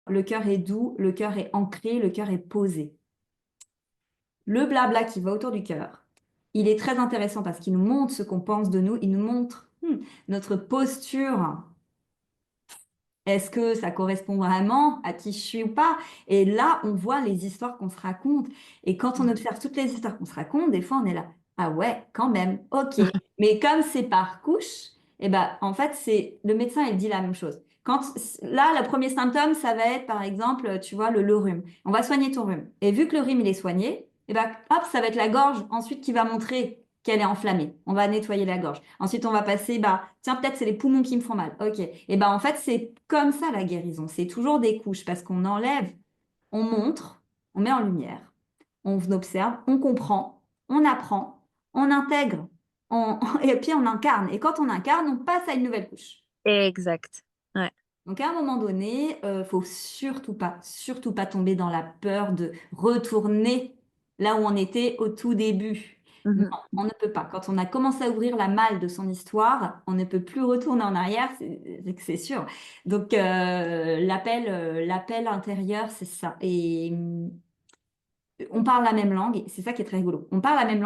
le cœur est doux, le cœur est ancré, le cœur est posé. Le blabla qui va autour du cœur, il est très intéressant parce qu'il nous montre ce qu'on pense de nous, il nous montre notre posture. Est-ce que ça correspond vraiment à qui je suis ou pas? Et là, on voit les histoires qu'on se raconte. Et quand on observe toutes les histoires qu'on se raconte, des fois, on est là, ah ouais, quand même, ok. Mais comme c'est par couche, et ben, en fait, c'est le médecin, il dit la même chose. Quand, là, le premier symptôme, ça va être, par exemple, tu vois, le rhume. On va soigner ton rhume. Et vu que le rhume, il est soigné, et ben, hop, ça va être la gorge ensuite qui va montrer qu'elle est enflammée. On va nettoyer la gorge. Ensuite, on va passer, bah, tiens, peut-être c'est les poumons qui me font mal. Ok. Et ben en fait, c'est comme ça la guérison. C'est toujours des couches parce qu'on enlève, on montre, on met en lumière, on observe, on comprend, on apprend, on intègre, et puis on incarne. Et quand on incarne, on passe à une nouvelle couche. Exact. Ouais. Donc à un moment donné, faut surtout pas tomber dans la peur de retourner là où on était au tout début. Non, Mhm. on ne peut pas. Quand on a commencé à ouvrir la malle de son histoire, on ne peut plus retourner en arrière, c'est sûr. Donc l'appel intérieur, c'est ça. Et on parle la même langue, et c'est ça qui est très rigolo. On parle la même langue.